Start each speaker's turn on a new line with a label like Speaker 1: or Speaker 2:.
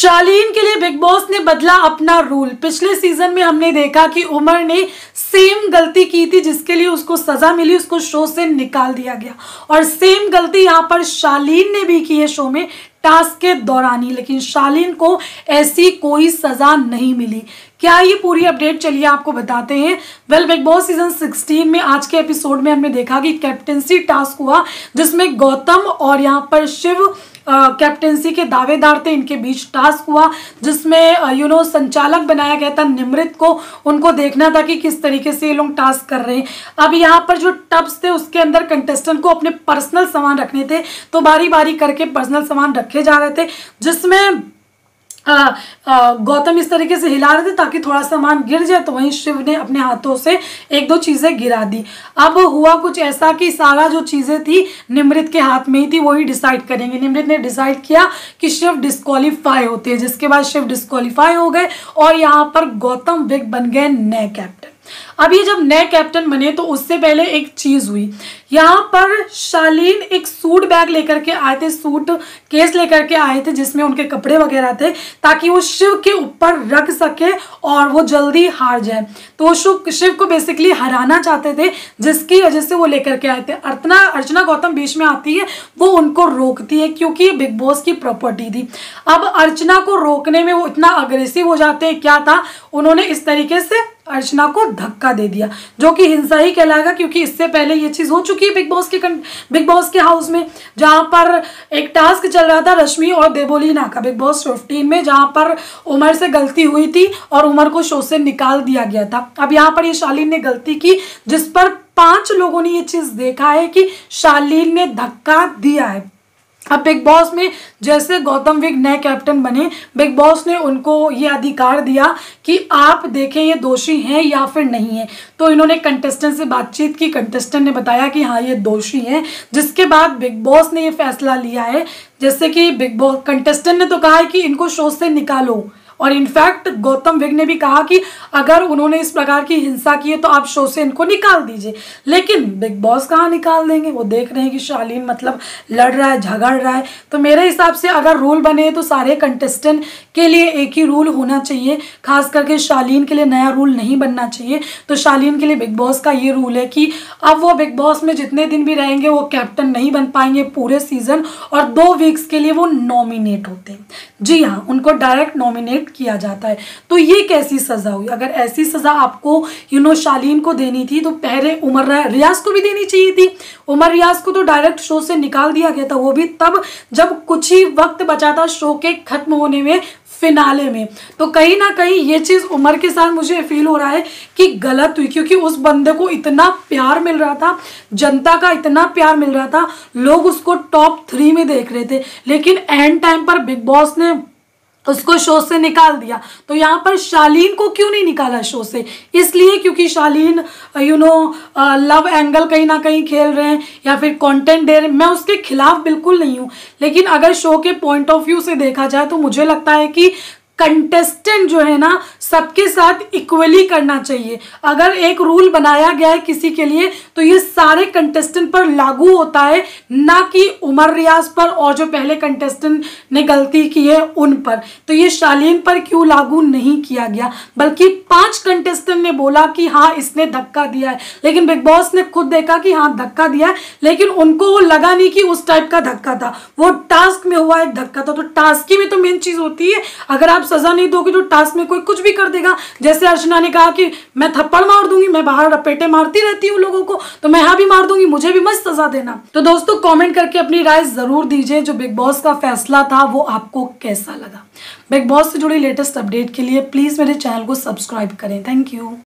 Speaker 1: शालीन के लिए big boss ने बदला अपना रूल। पिछले सीजन में हमने देखा कि उमर ने सेम गलती की थी जिसके लिए उसको सजा मिली, उसको शो से निकाल दिया गया। और सेम गलती यहाँ पर शालीन ने भी की है शो में टास्क के दौरान ही, लेकिन शालीन को ऐसी कोई सजा नहीं मिली। क्या ये पूरी अपडेट, चलिए आपको बताते हैं। बिग बॉस सीजन 16 में आज के एपिसोड में हमने देखा कि कैप्टेंसी टास्क हुआ जिसमें गौतम और यहाँ पर शिव कैप्टेंसी के दावेदार थे। इनके बीच टास्क हुआ जिसमें संचालक बनाया गया था निमृत को। उनको देखना था कि किस तरीके से ये लोग टास्क कर रहे हैं। अब यहाँ पर जो टब्स थे उसके अंदर कंटेस्टेंट को अपने पर्सनल सामान रखने थे, तो बारी बारी करके पर्सनल सामान रखे जा रहे थे, जिसमें गौतम इस तरीके से हिला रहे थे ताकि थोड़ा सामान गिर जाए, तो वहीं शिव ने अपने हाथों से एक दो चीजें गिरा दी। अब हुआ कुछ ऐसा कि सारा जो चीजें थी निमृत के हाथ में ही थी, वही डिसाइड करेंगे। निमृत ने डिसाइड किया कि शिव डिस्क्वालीफाई होते हैं, जिसके बाद शिव डिस्क्वालीफाई हो गए और यहाँ पर गौतम विग बन गए नए कैप्टन। अब ये जब नए कैप्टन बने तो उससे पहले एक चीज हुई। यहाँ पर शालीन एक सूट बैग लेकर के आए थे, सूट केस लेकर के आए थे जिसमें उनके कपड़े वगैरह थे, ताकि वो शिव के ऊपर रख सके और वो जल्दी हार जाए। तो वो शिव को बेसिकली हराना चाहते थे, जिसकी वजह से वो लेकर के आए थे। अर्चना गौतम बीच में आती है, वो उनको रोकती है क्योंकि ये बिग बॉस की प्रॉपर्टी थी। अब अर्चना को रोकने में वो इतना अग्रेसिव हो जाते हैं, क्या था, उन्होंने इस तरीके से अर्चना को धक्का दे दिया, जो कि हिंसा ही कहलाएगा, क्योंकि इससे पहले ये चीज हो चुकी है बिग बॉस के हाउस में, जहां पर एक टास्क चल रहा था रश्मि और देवोलीना का बिग बॉस 15 में, जहां पर उमर से गलती हुई थी और उमर को शो से निकाल दिया गया था। अब यहाँ पर ये शालीन ने गलती की, जिस पर 5 लोगों ने ये चीज देखा है कि शालीन ने धक्का दिया है। अब बिग बॉस में जैसे गौतम विग नए कैप्टन बने, बिग बॉस ने उनको ये अधिकार दिया कि आप देखें ये दोषी हैं या फिर नहीं है। तो इन्होंने कंटेस्टेंट से बातचीत की, कंटेस्टेंट ने बताया कि हाँ ये दोषी हैं, जिसके बाद बिग बॉस ने ये फैसला लिया है। जैसे कि बिग बॉस कंटेस्टेंट ने तो कहा है कि इनको शो से निकालो, और इनफैक्ट गौतम विग ने भी कहा कि अगर उन्होंने इस प्रकार की हिंसा की है तो आप शो से इनको निकाल दीजिए। लेकिन बिग बॉस कहाँ निकाल देंगे, वो देख रहे हैं कि शालीन मतलब लड़ रहा है, झगड़ रहा है। तो मेरे हिसाब से अगर रूल बने तो सारे कंटेस्टेंट के लिए एक ही रूल होना चाहिए, खास करके शालीन के लिए नया रूल नहीं बनना चाहिए। तो शालीन के लिए बिग बॉस का ये रूल है कि अब वो बिग बॉस में जितने दिन भी रहेंगे वो कैप्टन नहीं बन पाएंगे पूरे सीजन, और 2 वीक्स के लिए वो नॉमिनेट होते हैं। जी हाँ, उनको डायरेक्ट नॉमिनेट किया जाता है। तो ये कैसी सजा हुई? अगर ऐसी सजा आपको शालीन को देनी थी तो पहले उमर रियाज को भी देनी चाहिए थी। उमर रियाज को तो डायरेक्ट शो से निकाल दिया गया था, वो भी तब जब कुछ ही वक्त बचा था शो के खत्म होने में, फिनाले में। तो कहीं ना कहीं ये चीज उमर के साथ मुझे फील हो रहा है कि गलत हुई, क्योंकि उस बंदे को इतना प्यार मिल रहा था, जनता का इतना प्यार मिल रहा था, लोग उसको टॉप 3 में देख रहे थे, लेकिन एंड टाइम पर बिग बॉस ने उसको शो से निकाल दिया। तो यहाँ पर शालीन को क्यों नहीं निकाला शो से? इसलिए क्योंकि शालीन लव एंगल कहीं ना कहीं खेल रहे हैं या फिर कंटेंट दे रहे हैं। मैं उसके खिलाफ बिल्कुल नहीं हूँ, लेकिन अगर शो के पॉइंट ऑफ व्यू से देखा जाए तो मुझे लगता है कि कंटेस्टेंट जो है ना सबके साथ इक्वली करना चाहिए। अगर एक रूल बनाया गया है किसी के लिए तो ये सारे कंटेस्टेंट पर लागू होता है, ना कि उमर रियाज पर और जो पहले कंटेस्टेंट ने गलती की है उन पर। तो ये शालीन पर क्यों लागू नहीं किया गया, बल्कि 5 कंटेस्टेंट ने बोला कि हाँ इसने धक्का दिया है, लेकिन बिग बॉस ने खुद देखा कि हाँ धक्का दिया है, लेकिन उनको वो लगा नहीं कि उस टाइप का धक्का था, वो टास्क में हुआ एक धक्का था। तो टास्क ही में तो मेन चीज होती है, अगर आप सजा नहीं दोगे तो टास्क में कोई कुछ भी कर देगा। जैसे अर्चना ने कहा कि मैं थप्पड़ मार दूंगी, मैं बाहर रपेटे मारती रहती हूँ लोगों को, तो मैं यहाँ भी मार दूंगी, मुझे भी मस्त सजा देना। तो दोस्तों कमेंट करके अपनी राय जरूर दीजिए, जो बिग बॉस का फैसला था वो आपको कैसा लगा। बिग बॉस से जुड़ी लेटेस्ट अपडेट के लिए प्लीज मेरे चैनल को सब्सक्राइब करें। Thank you.